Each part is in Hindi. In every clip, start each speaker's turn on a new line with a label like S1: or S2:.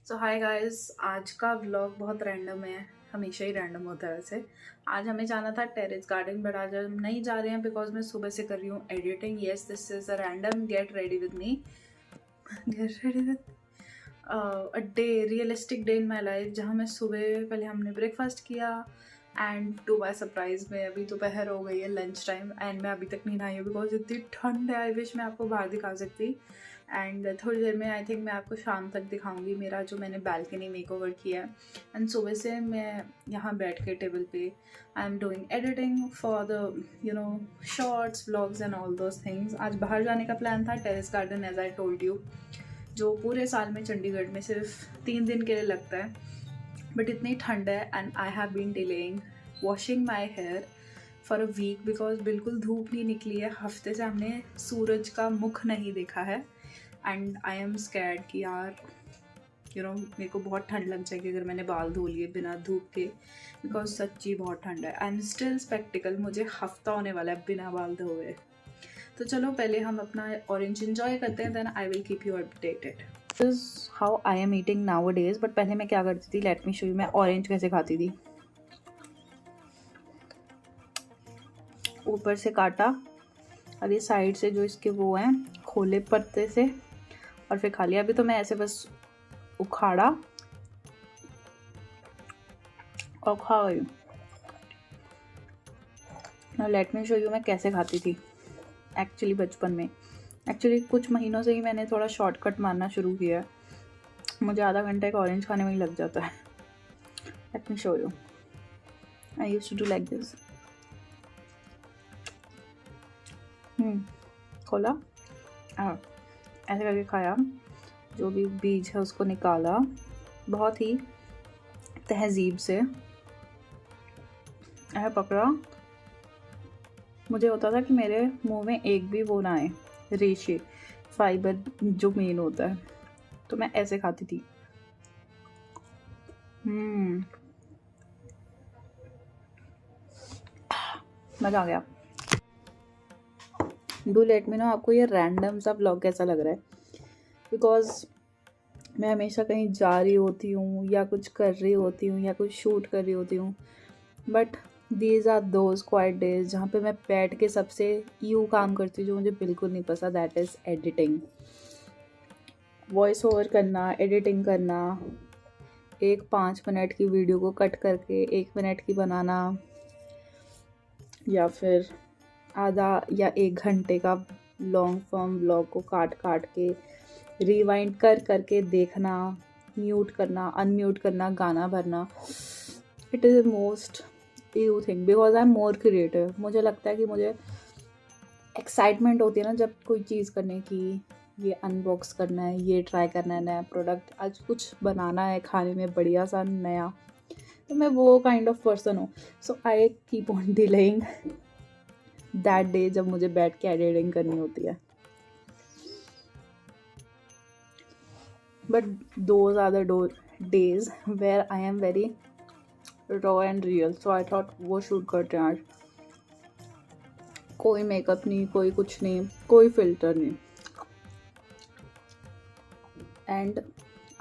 S1: सो हाय गाइस, आज का व्लॉग बहुत रैंडम है। हमेशा ही रैंडम होता है वैसे। आज हमें जाना था टेरेस गार्डन, बट आज हम नहीं जा रहे हैं बिकॉज मैं सुबह से कर रही हूँ editing. Yes, this is a random get ready with me. Get ready with a day, realistic day in my life, जहाँ मैं सुबह पहले हमने ब्रेकफास्ट किया एंड टू माई सरप्राइज में अभी दोपहर हो गई है, लंच टाइम, एंड मैं अभी तक नहीं नहाई हूँ बिकॉज इतनी ठंड है। आई विश मैं आपको बाहर दिखा सकती। एंड थोड़ी देर में आई थिंक मैं आपको शाम तक दिखाऊंगी मेरा जो मैंने बालकनी मेक ओवर किया है। एंड सुबह से मैं यहाँ बैठ के टेबल पे I am doing editing for the shorts vlogs and all those things. आज बाहर जाने का प्लान था, terrace garden, as I told you, जो पूरे साल में चंडीगढ़ में सिर्फ 3 दिन के लिए लगता है। बट इतनी ठंड है and I have been delaying washing my hair for a week because बिल्कुल धूप नहीं निकली है। हफ्ते से हमने सूरज का मुख नहीं देखा है एंड आई एम स्कैर्ड कि यार मेरे को बहुत ठंड लग जाएगी अगर मैंने बाल धो लिए बिना धूप के, बिकॉज सच्ची बहुत ठंड है। आई एम स्टिल स्पेक्टिकल, मुझे हफ्ता होने वाला है बिना बाल धोए। तो चलो पहले हम अपना ऑरेंज इंजॉय करते हैं, then I will keep you updated. This is how I am eating nowadays. But पहले मैं क्या करती थी, लेट मी शो यू। मैं ऑरेंज कैसे खाती थी, ऊपर से काटा और ये साइड से जो इसके वो हैं खोले पत्ते से, और फिर खा लिया। अभी तो मैं ऐसे बस उखाड़ा और खा गई। Now let me show you मैं कैसे खाती थी एक्चुअली बचपन में। एक्चुअली कुछ महीनों से ही मैंने थोड़ा शॉर्टकट मारना शुरू किया है। मुझे आधा घंटा एक ऑरेंज खाने में ही लग जाता है। Let me show you. I used to do like this. खोला, ऐसे करके खाया, जो भी बीज है उसको निकाला बहुत ही तहजीब से, ऐसा पकड़ा। मुझे होता था कि मेरे मुंह में एक भी वो ना आए, रेशे, फाइबर जो मेन होता है, तो मैं ऐसे खाती थी। मज़ा आ गया। डू लेट मी नो आपको ये रैंडम सा व्लॉग कैसा लग रहा है, बिकॉज मैं हमेशा कहीं जा रही होती हूँ या कुछ कर रही होती हूँ या कुछ शूट कर रही होती हूँ, but these are those quiet days जहाँ पे मैं बैठ के सबसे यूँ काम करती हूँ जो मुझे बिल्कुल नहीं पसंद, that is editing. Voice over करना, एडिटिंग करना, एक 5 मिनट की वीडियो को कट करके 1 मिनट की बनाना, या फिर आधा या 1 घंटे का लॉन्ग फॉर्म व्लॉग को काट काट के रिवाइंड कर करके देखना, म्यूट करना, अनम्यूट करना, गाना भरना। It is the most you thing because I am more creative. मुझे लगता है कि मुझे एक्साइटमेंट होती है ना जब कोई चीज़ करने की, ये अनबॉक्स करना है, ये ट्राई करना है नया प्रोडक्ट, आज कुछ बनाना है खाने में बढ़िया सा नया, तो मैं वो काइंड ऑफ पर्सन हूँ। So I keep on delaying that day जब मुझे बैठ के एडिटिंग करनी होती है। But those are the days where I am very raw and real, so I thought वो शूट करते हैं आज। कोई मेकअप नहीं, कोई कुछ नहीं, कोई फिल्टर नहीं। एंड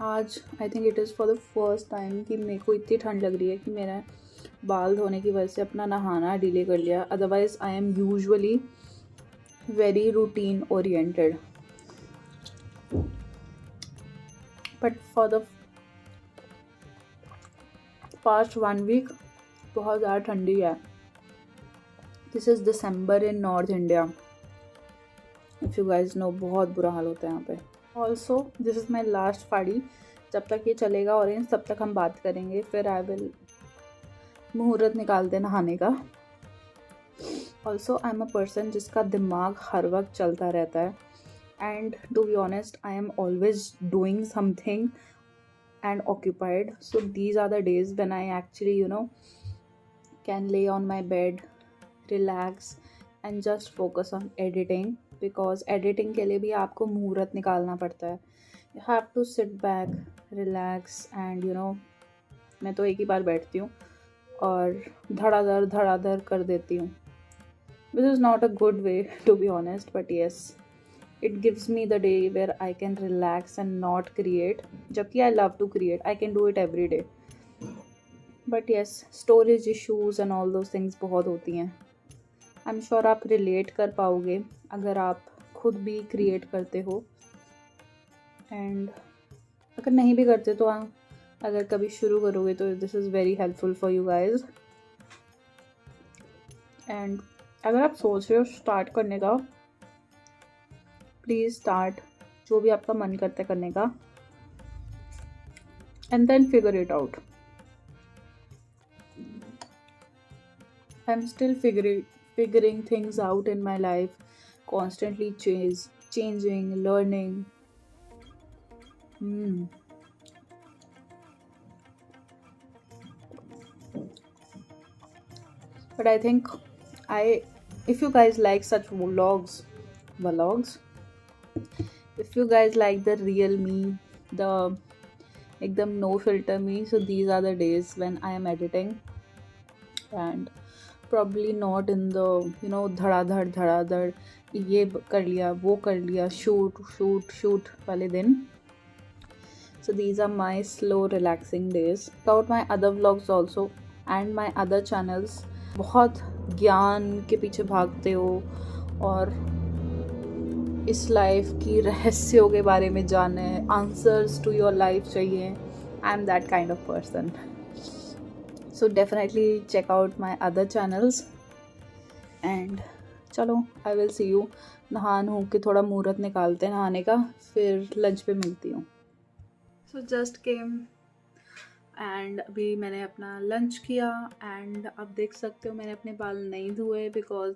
S1: आज I think it is for the first time कि मेरे को इतनी ठंड लग रही है कि मेरा बाल धोने की वजह से अपना नहाना डिले कर लिया। Otherwise I am usually very routine oriented, but for the past 1 week बहुत ज़्यादा ठंडी है। This is December in North India, if you guys know, बहुत बुरा हाल होता है यहाँ पे। Also this is my last फाड़ी, जब तक ये चलेगा ऑरेंज तब तक हम बात करेंगे, फिर आई विल मुहूर्त निकालते नहाने का। Also I am a person जिसका दिमाग हर वक्त चलता रहता है, and to be honest I am always doing something and occupied. So these are the days when I actually can lay on my bed, relax and just focus on editing, because editing के लिए भी आपको मुहूर्त निकालना पड़ता है। You have to sit back, relax and मैं तो एक ही बार बैठती हूँ और धड़ाधड़ कर देती हूँ. This is not a good way to be honest, but yes, It gives me the day where I can relax and not create. जबकि I love to create. I can do it every day. But yes, storage issues and all those things बहुत होती हैं. I'm sure आप relate कर पाओगे अगर आप खुद भी create करते हो. And अगर नहीं भी करते तो अगर कभी शुरू करोगे तो this is very helpful for you guys. And अगर आप सोच रहे हो स्टार्ट करने का, प्लीज़ स्टार्ट, जो भी आपका मन करता है करने का, and then figure it out. I am still figuring things out in my life, constantly changing, learning. But I think if you guys like such vlogs, if you guys like the real me, the ekdam no filter me, so these are the days when I am editing, and probably not in the धड़ाधड़ ये कर लिया वो कर लिया शूट वाले दिन. So these are my slow relaxing days. About my other vlogs also and my other channels, बहुत ज्ञान के पीछे भागते हो और इस लाइफ की रहस्यों के बारे में जाने, आंसर्स टू योर लाइफ चाहिए. I am that kind of person. So definitely check out my other channels. And चलो, आई विल सी यू. नहा के थोड़ा मुहूर्त निकालते हैं नहाने का, फिर लंच पे मिलती हूँ. सो जस्ट केम एंड अभी मैंने अपना लंच किया. एंड अब देख सकते हो मैंने अपने बाल नहीं धोए because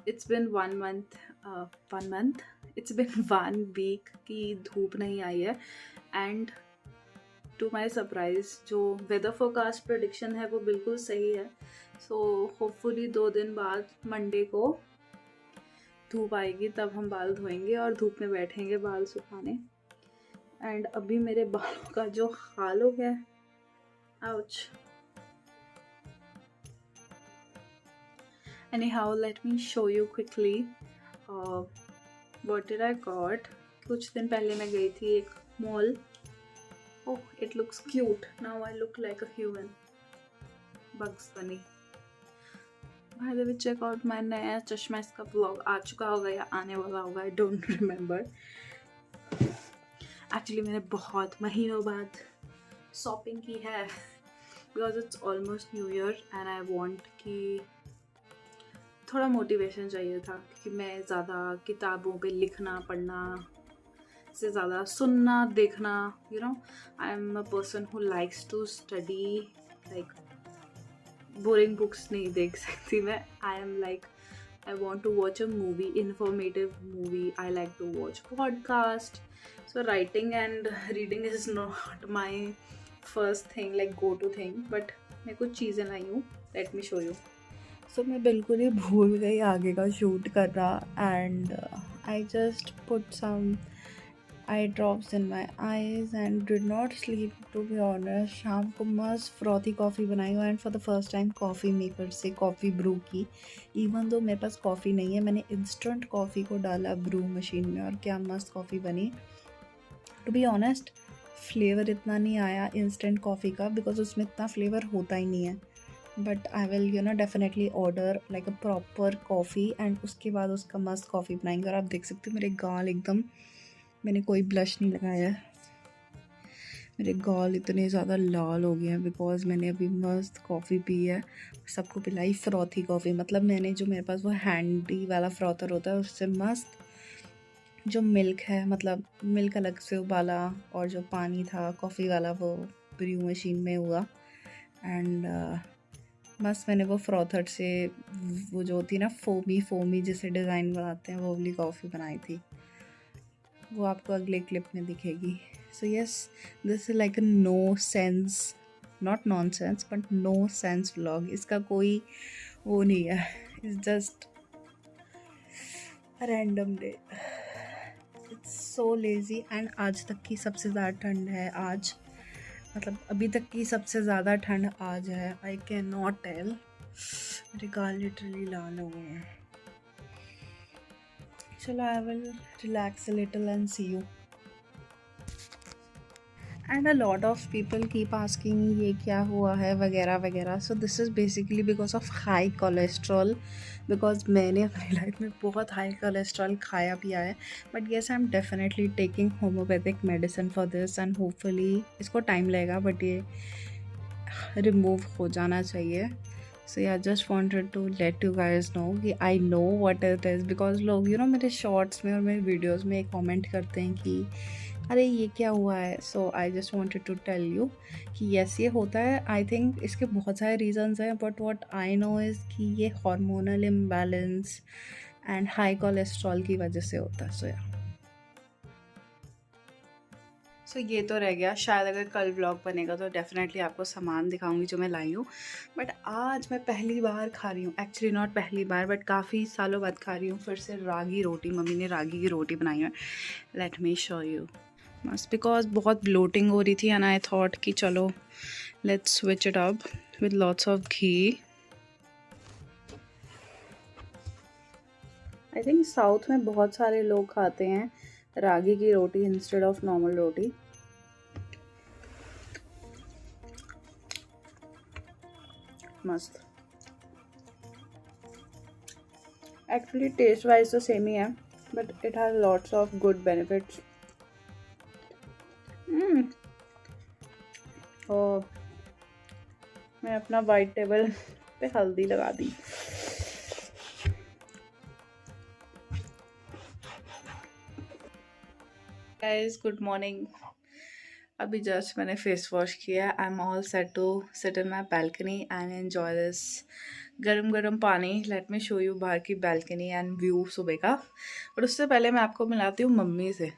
S1: it's been 1 month, it's been 1 week की धूप नहीं आई है. एंड टू माई सरप्राइज जो वेदर फोरकास्ट प्रेडिक्शन है वो बिल्कुल सही है. सो होपफुली 2 दिन बाद मंडे को धूप आएगी, तब हम बाल धोएंगे और धूप में बैठेंगे बाल सुखाने. एंड अभी मेरे बालों का जो हाल हो गया है, ouch. Anyhow, let me show you quickly what did I got. कुछ दिन पहले मैं गई थी एक mall. Oh, it looks cute. Now I look like a human. Bugs Bunny. By the way, check out my नया चश्मा. इसका vlog आ चुका होगा या आने वाला होगा, I don't remember. Actually मैंने बहुत महीनों बाद शॉपिंग की है because it's almost new year and I want कि थोड़ा मोटिवेशन चाहिए था, क्योंकि मैं ज़्यादा किताबों पे लिखना पढ़ना से ज़्यादा सुनना देखना, you know, I am a person who likes to study. Like boring books नहीं देख सकती मैं. I am like I want to watch a movie, informative movie. I like to watch podcast. So writing and reading is not my first thing, like go to thing. But मैं कुछ चीज़ें लाई हूँ. Let me show you. So मैं बिल्कुल ही भूल गई आगे का शूट करना. And I just put some eye drops in my eyes and did not sleep, to be honest. शाम को मस्त फ्रॉथी कॉफ़ी बनाई हूँ and for the first time coffee maker से कॉफ़ी ब्रू की. इवन दो मेरे पास कॉफ़ी नहीं है, मैंने इंस्टेंट कॉफ़ी को डाला ब्रू मशीन में और क्या मस्त कॉफ़ी बनी. टू बी ऑनेस्ट, फ्लेवर इतना नहीं आया इंस्टेंट कॉफ़ी का बिकॉज उसमें इतना फ्लेवर होता ही नहीं है. But I will definitely order like a proper coffee and उसके बाद उसका मस्त कॉफ़ी बनाएंगे. और आप देख सकते हो मेरे गाल एकदम, मैंने कोई ब्लश नहीं लगाया है, मेरे गाल इतने ज़्यादा लाल हो गए हैं बिकॉज मैंने अभी मस्त कॉफ़ी पी है. सबको पिलाई फ्रॉथी कॉफ़ी. मतलब मैंने जो मेरे पास वो हैंडी वाला फ्रॉथर होता है उससे मस्त जो मिल्क है, मतलब मिल्क अलग से उबाला और जो पानी था कॉफ़ी वाला वो ब्रू मशीन में हुआ. एंड मस्त मैंने वो फ्रॉथर से वो जो होती है ना फोमी जिसे डिज़ाइन बनाते हैं वो वाली कॉफ़ी बनाई थी. वो आपको अगले क्लिप में दिखेगी. So yes, this is like a no sense, not nonsense but no sense vlog. इसका कोई वो नहीं है, it's just random day. It's so lazy. And आज तक की सबसे ज़्यादा ठंड है आज, मतलब अभी तक की सबसे ज़्यादा ठंड आज है. I cannot tell. मेरे गाल लिटरली लाल हो गए हैं. चलो I will relax a little and see you. And a lot of people keep asking ये क्या हुआ है वगैरह वगैरह. So this is basically because of high cholesterol, because मैंने अपनी लाइफ में बहुत हाई कोलेस्ट्रॉल खाया पिया है. But yes I am definitely taking homeopathic medicine for this and hopefully इसको टाइम लगेगा बट ये रिमूव हो जाना चाहिए. So yeah just wanted to let you guys know कि I know what it is. Because लोग यू नो मेरे शॉर्ट्स में और मेरे वीडियोज़ में कॉमेंट करते हैं कि अरे ये क्या हुआ है. So I just wanted to tell you कि येस ये होता है. आई थिंक इसके बहुत सारे रीजंस हैं but what I know is कि ये hormonal imbalance and high cholesterol की वजह से होता है. सो ये तो रह गया. शायद अगर कल व्लॉग बनेगा तो डेफिनेटली आपको सामान दिखाऊंगी जो मैं लाई हूँ. बट आज मैं पहली बार खा रही हूँ. एक्चुअली नॉट पहली बार बट काफ़ी सालों बाद खा रही हूँ फिर से रागी रोटी. मम्मी ने रागी की रोटी बनाई है. Let me show you. बस बिकॉज बहुत ब्लोटिंग हो रही थी एंड आई थॉट कि चलो let's switch it up with lots of ghee. I think south में बहुत सारे लोग खाते हैं रागी की रोटी इंस्टेड ऑफ नॉर्मल रोटी. मस्त. एक्चुअली टेस्ट वाइज तो सेम ही है but it has lots of good benefits. और मैं अपना वाइट टेबल पे हल्दी लगा दी. Guys good morning. अभी जस्ट मैंने फेस वॉश किया. I am all set to sit in my balcony and enjoy this गरम गरम पानी. लेट मी शो यू बाहर की बैल्कनी एंड व्यू सुबह का. और उससे पहले मैं आपको मिलाती हूँ मम्मी से.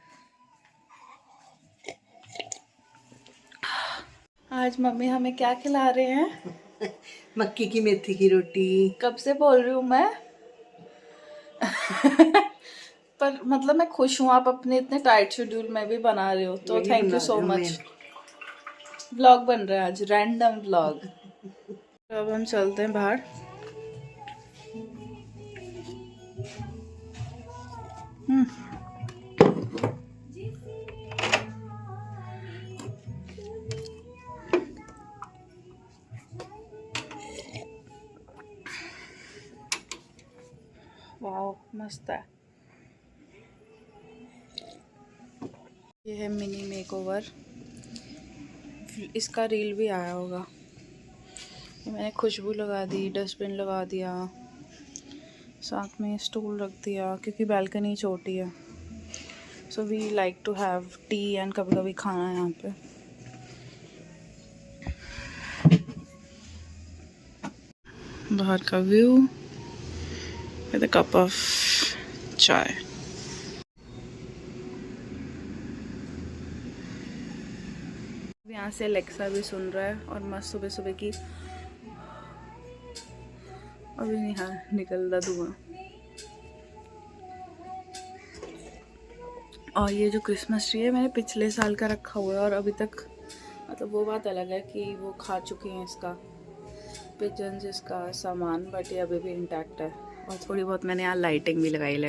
S1: आज मम्मी हमें क्या खिला रहे हैं?
S2: मक्की की मेथी की रोटी.
S1: कब से बोल रही हूँ मैं पर मतलब मैं खुश हूँ आप अपने इतने टाइट शेड्यूल में भी बना रहे हो तो thank you so much. Vlog बन रहा है आज, रैंडम व्लॉग. तो अब हम चलते हैं बाहर. वाओ मस्त है. ये है मिनी मेकओवर. इसका रील भी आया होगा. मैंने खुशबू लगा दी, डस्टबिन लगा दिया, साथ में स्टूल रख दिया क्योंकि बैल्कनी छोटी है. So we like to have tea and कभी कभी खाना यहाँ पे. बाहर का view with a cup of chai. यहाँ से एलेक्सा भी सुन रहा है और मस्त सुबह सुबह की अभी यहाँ निकल रहा धुआं. और ये जो क्रिसमस ट्री है मैंने पिछले साल का रखा हुआ है और अभी तक मतलब वो बात अलग है कि वो खा चुके हैं इसका पिजन्स इसका सामान बट ये अभी भी इंटैक्ट है. और थोड़ी बहुत मैंने यहाँ लाइटिंग भी लगाई.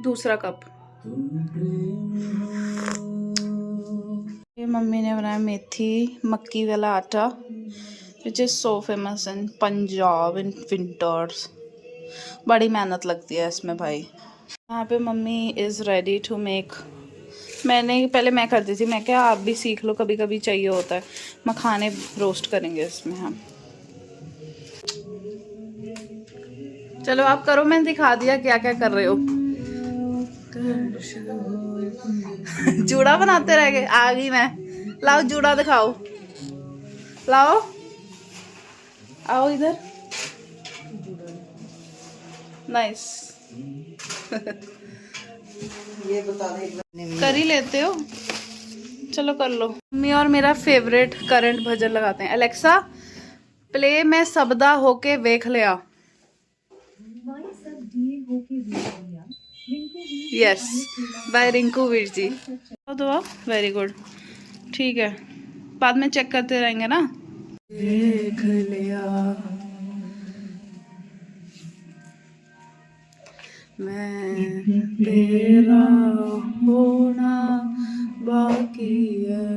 S1: दूसरा कप. ये मम्मी ने बनाया मेथी मक्की वाला आटा which is so famous in Punjab in winters. बड़ी मेहनत लगती है इसमें भाई. यहाँ पे mummy is ready to make. मैंने पहले मैं करती थी. मैं क्या आप भी सीख लो कभी कभी चाहिए होता है. मखाने रोस्ट करेंगे इसमें हम. चलो आप करो. मैंने दिखा दिया क्या क्या कर रहे हो. जूड़ा बनाते रह गए. आ गई मैं. लाओ जूड़ा दिखाओ. लाओ आओ इधर. नाइस.
S2: ये बता दे
S1: कर ही लेते हो. चलो कर लो. मम्मी और मेरा फेवरेट करंट भजन लगाते हैं. एलेक्सा प्ले में सबदा होके वेख लिया. Yes bye Rinku Veer ji. दुआ वेरी गुड. ठीक है बाद में चेक करते रहेंगे ना। देख लिया मैं तेरा होना बाकी है,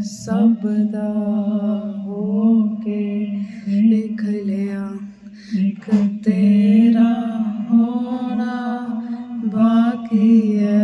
S1: सबदा होके लिख लिया कि तेरा होना बाकी है।